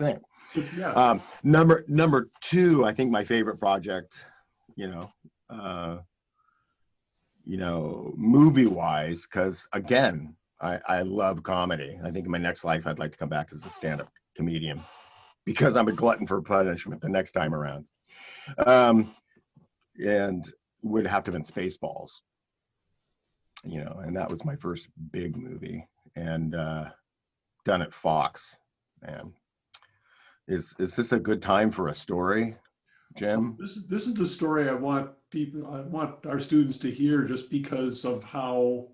thing. Yeah. Number two, I think my favorite project, movie wise, because again, I love comedy. I think in my next life, I'd like to come back as a stand-up comedian because I'm a glutton for punishment the next time around. And would have to have been Spaceballs, and that was my first big movie, and done at Fox. Man, is this a good time for a story, Jim? This is the story I want our students to hear, just because of how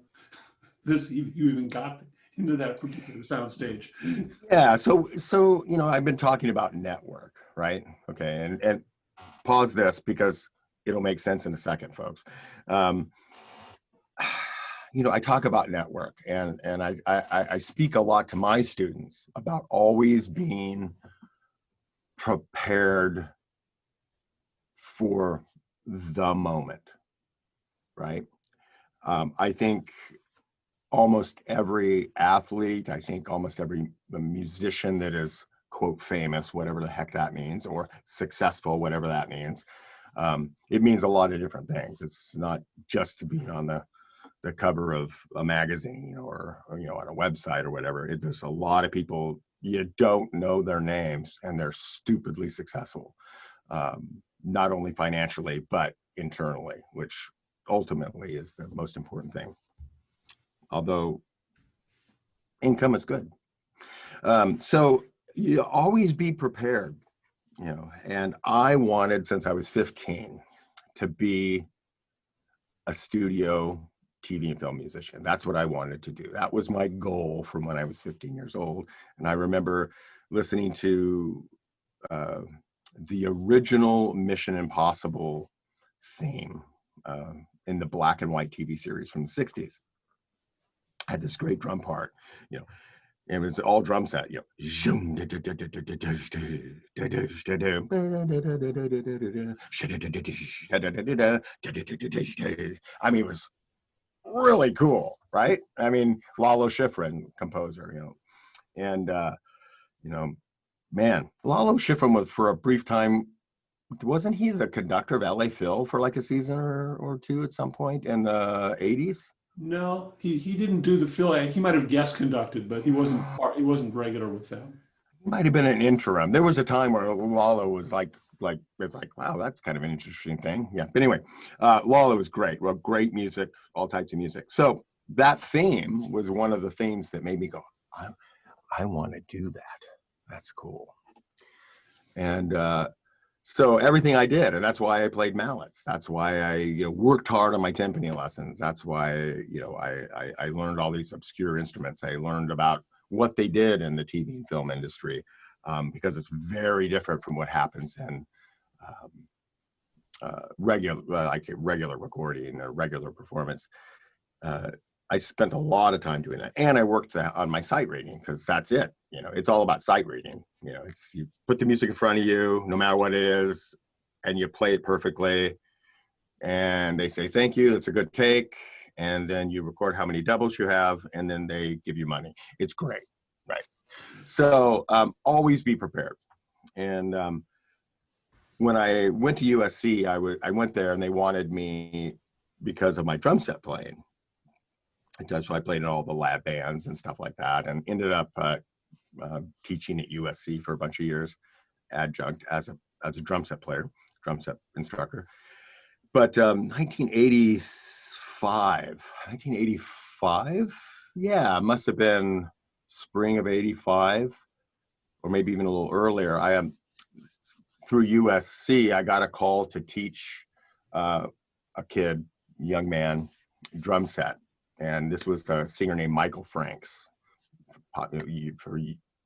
you even got into that particular soundstage. Yeah, so I've been talking about network, right? Okay, and pause this because it'll make sense in a second, folks. I talk about network, and I speak a lot to my students about always being prepared for the moment, right? I think almost every athlete, I think almost every musician that is, quote, famous, whatever the heck that means, or successful, whatever that means, it means a lot of different things. It's not just being on the cover of a magazine or on a website or whatever. There's a lot of people you don't know their names and they're stupidly successful, not only financially but internally, which ultimately is the most important thing, although income is good. So you always be prepared, and I wanted, since I was 15, to be a studio TV and film musician. That's what I wanted to do. That was my goal from when I was 15 years old. And I remember listening to the original Mission Impossible theme in the black and white TV series from the 60s. Had this great drum part, and it's all drum set, I mean, it was really cool, right? I mean, Lalo Schifrin, composer, and man, Lalo Schifrin was, for a brief time, wasn't he the conductor of LA Phil for like a season or two at some point in the 80s? No, he didn't do the fill. He might have guest conducted, but he wasn't regular with them. He might have been an interim. There was a time where Lalo was like it's like, wow, that's kind of an interesting thing. Yeah, but anyway, Lalo was great. Wrote great music, all types of music. So that theme was one of the themes that made me go, I want to do that. That's cool. And so everything I did, and that's why I played mallets. That's why I worked hard on my timpani lessons. That's why I learned all these obscure instruments. I learned about what they did in the TV and film industry, because it's very different from what happens in regular recording or regular performance. I spent a lot of time doing that, and I worked on my sight reading, because that's it. It's all about sight reading. It's, you put the music in front of you, no matter what it is, and you play it perfectly, and they say thank you, that's a good take, and then you record how many doubles you have, and then they give you money. It's great, right? So always be prepared. And when I went to USC, I went there, and they wanted me because of my drum set playing. So I played in all the lab bands and stuff like that, and ended up teaching at USC for a bunch of years, adjunct as a drum set player, drum set instructor. But 1985, yeah, must have been spring of 85, or maybe even a little earlier. Through USC, I got a call to teach a young man, drum set. And this was a singer named Michael Franks. For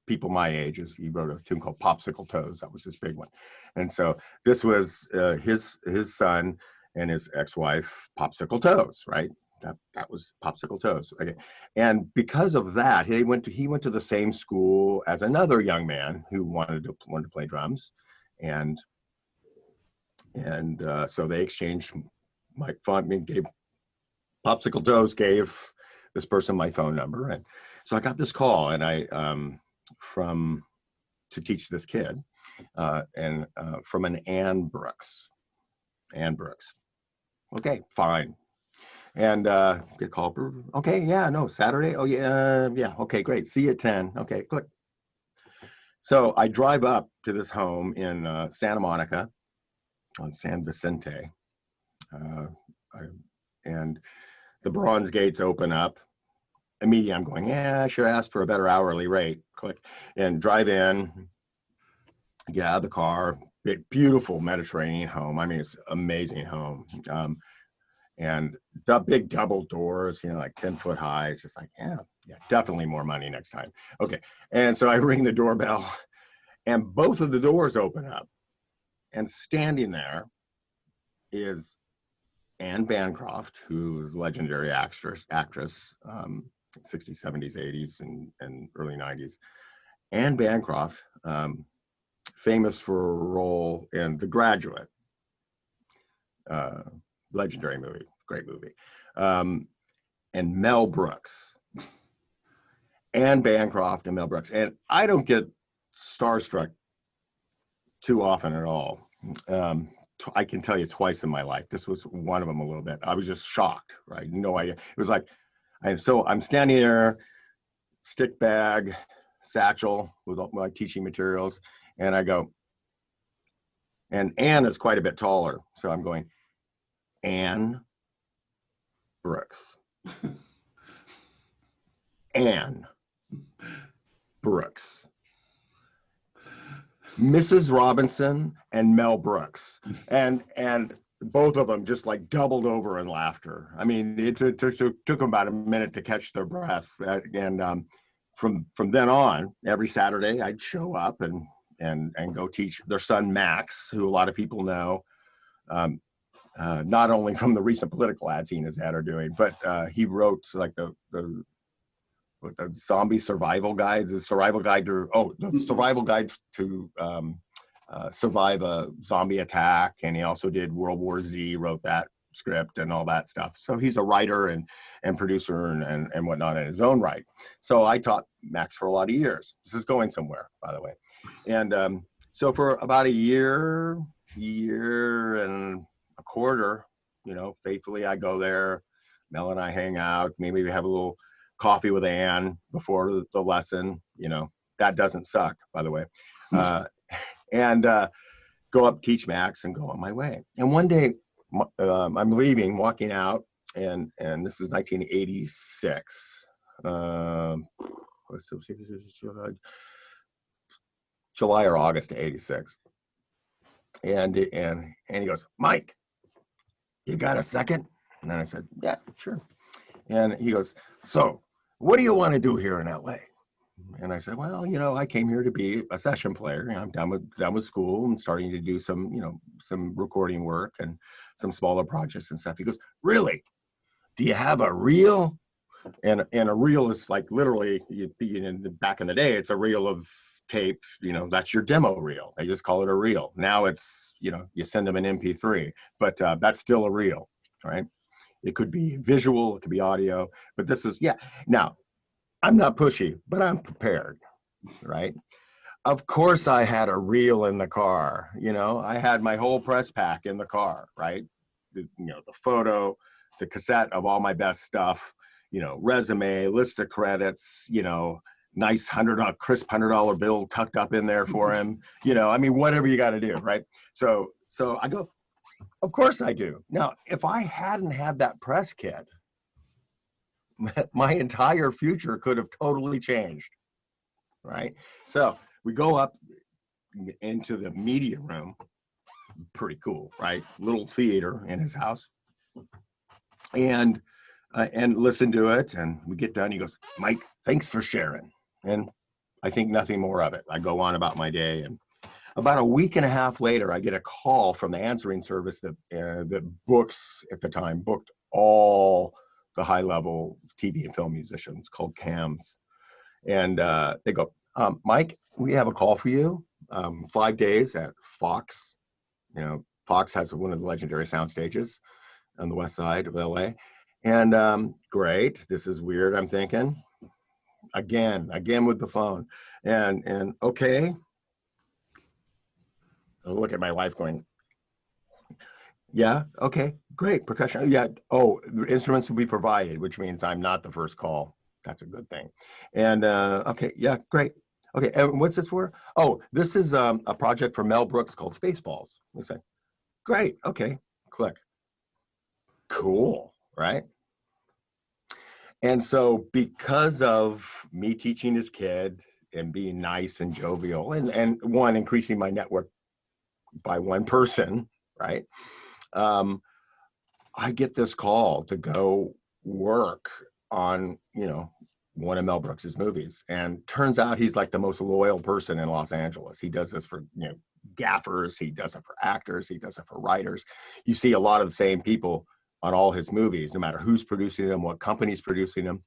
people my age, he wrote a tune called Popsicle Toes. That was his big one. And so this was his son and his ex-wife, Popsicle Toes, right? That was Popsicle Toes. Okay. And because of that, he went to the same school as another young man who wanted to play drums. And so they exchanged my phone, Popsicle Toes gave this person my phone number, and so I got this call, and I from to teach this kid, and from an Ann Brooks. Ann Brooks. Okay, fine. And get a call. Okay, yeah, no, Saturday. Oh yeah, yeah. Okay, great. See you at 10. Okay, click. So I drive up to this home in Santa Monica on San Vicente, and the bronze gates open up. Immediately, I'm going, yeah, I should ask for a better hourly rate. Click, and drive in, get out of the car. Beautiful Mediterranean home. I mean, it's amazing home. And the big double doors, like 10-foot high. It's just like, yeah, definitely more money next time. Okay. And so I ring the doorbell, and both of the doors open up, and standing there is Anne Bancroft, who's legendary actress, 60s, 70s, 80s, and early 90s. Anne Bancroft, famous for a role in The Graduate, legendary movie, great movie, and Mel Brooks. Anne Bancroft and Mel Brooks. And I don't get starstruck too often at all. I can tell you twice in my life. This was one of them a little bit. I was just shocked, right? No idea. It was like, I'm standing there, stick bag, satchel with all my teaching materials, and I go, and Anne is quite a bit taller. So I'm going, Anne Brooks. Anne Brooks. Mrs. Robinson and Mel Brooks. And both of them just like doubled over in laughter. I mean, it took them about a minute to catch their breath. And from then on, every Saturday I'd show up and go teach their son Max, who a lot of people know, not only from the recent political ads he and his dad are doing, but he wrote like the zombie survival guide, the survival guide to survive a zombie attack. And he also did World War Z, wrote that script and all that stuff. So he's a writer and producer and whatnot in his own right. So I taught Max for a lot of years. This is going somewhere, by the way. And so for about a year and a quarter, faithfully I go there. Mel and I hang out. Maybe we have a little coffee with Anne before the lesson. That doesn't suck, by the way. And go up, teach Max, and go on my way. And one day I'm leaving, walking out, and this is 1986. July or August of 86. And he goes, Mike, you got a second? And then I said, yeah, sure. And he goes, so what do you want to do here in LA? And I said, well, I came here to be a session player. I'm done with school and starting to do some recording work and some smaller projects and stuff. He goes, really? Do you have a reel? And a reel is like literally, back in the day, it's a reel of tape. That's your demo reel. They just call it a reel. Now it's, you send them an MP3, but that's still a reel, right? It could be visual, it could be audio, but this is, yeah. Now, I'm not pushy, but I'm prepared, right? Of course I had a reel in the car, I had my whole press pack in the car, right? The photo, the cassette of all my best stuff, resume, list of credits, nice crisp $100 bill tucked up in there for him, whatever you got to do, right? So I go, of course I do. Now, if I hadn't had that press kit, my entire future could have totally changed, right? So we go up into the media room, pretty cool, right? Little theater in his house, and listen to it. And we get done. He goes, Mike, thanks for sharing. And I think nothing more of it. I go on about my day, and about a week and a half later, I get a call from the answering service that at the time booked all the high-level TV and film musicians, called CAMs. And they go, Mike, we have a call for you. 5 days at Fox. Fox has one of the legendary sound stages on the west side of LA. And great, this is weird, I'm thinking. Again with the phone. And okay, I look at my wife going, yeah, okay, great, percussion. Yeah, oh, the instruments will be provided, which means I'm not the first call. That's a good thing. And okay, yeah, great. Okay, and what's this for? Oh, this is a project for Mel Brooks called Spaceballs. We say, great, okay, click. Cool, right? And so because of me teaching this kid and being nice and jovial and one, increasing my network by one person, right? Um, I get this call to go work on, one of Mel Brooks's movies. And turns out he's like the most loyal person in Los Angeles. He does this for, gaffers, he does it for actors, he does it for writers. You see a lot of the same people on all his movies, no matter who's producing them, what company's producing them.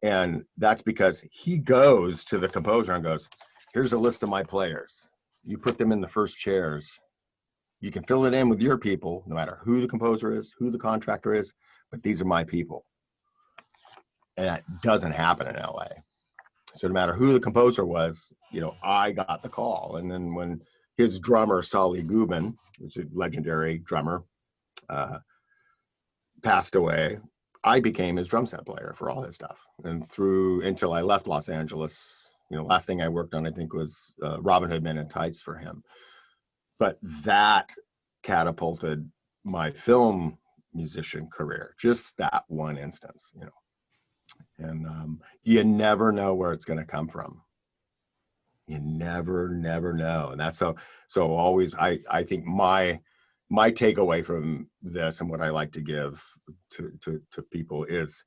And that's because he goes to the composer and goes, here's a list of my players. You put them in the first chairs. You can fill it in with your people, no matter who the composer is, who the contractor is, but these are my people. And that doesn't happen in LA. So no matter who the composer was, I got the call. And then when his drummer, Solly Gubin, who's a legendary drummer, passed away, I became his drum set player for all his stuff. And through until I left Los Angeles, last thing I worked on, I think, was Robin Hood Men in Tights for him. But that catapulted my film musician career, just that one instance, and you never know where it's going to come from. You never know. And that's so always, I think my takeaway from this and what I like to give to people is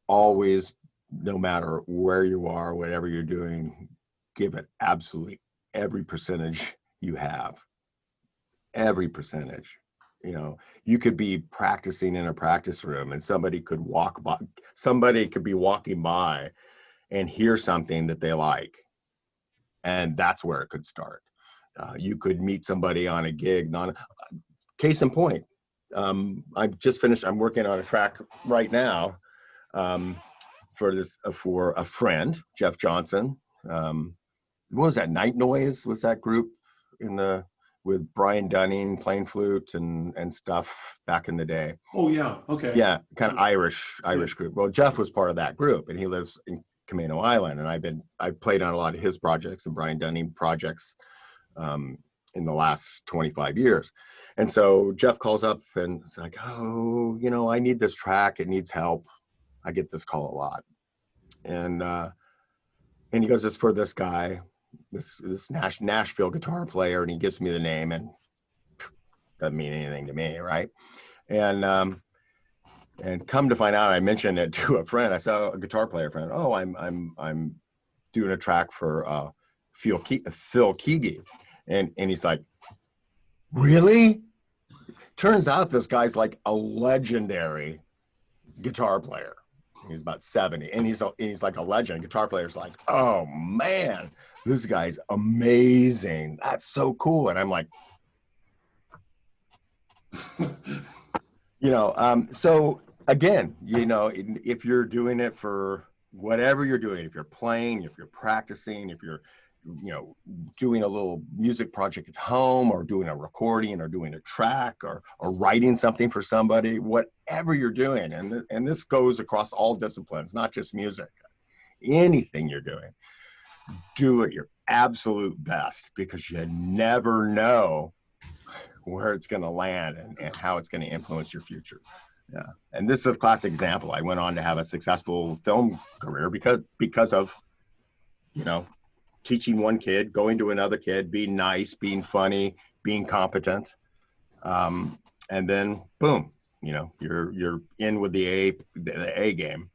always, no matter where you are, whatever you're doing, give it absolutely every percentage you have. Every percentage. You could be practicing in a practice room and somebody could be walking by and hear something that they like. And that's where it could start. You could meet somebody on a gig, case in point. I've just finished, I'm working on a track right now for a friend, Jeff Johnson. What was that? Night Noise was that group with Brian Dunning playing flute and stuff back in the day. Oh yeah, okay. Yeah, kind of Irish group. Well, Jeff was part of that group, and he lives in Camino Island, and I've played on a lot of his projects and Brian Dunning projects in the last 25 years. And so Jeff calls up and it's like, oh, I need this track. It needs help. I get this call a lot. And he goes, it's for this guy, this Nashville guitar player, and he gives me the name, and doesn't mean anything to me, right? And come to find out, I mentioned it to a friend. I saw a guitar player friend. Oh, I'm doing a track for Phil Keaggy, and he's like, really? Turns out this guy's like a legendary guitar player. He's about 70, and he's like a legend. Guitar player's like, oh man, this guy's amazing. That's so cool. And I'm like, so again, if you're doing it for whatever you're doing, if you're playing, if you're practicing, if you're doing a little music project at home, or doing a recording, or doing a track, or writing something for somebody, whatever you're doing, and this goes across all disciplines, not just music, anything you're doing, do it your absolute best, because you never know where it's going to land and how it's going to influence your future. Yeah. And this is a classic example. I went on to have a successful film career because of, teaching one kid, going to another kid, being nice, being funny, being competent. And then boom, you're in with the A game.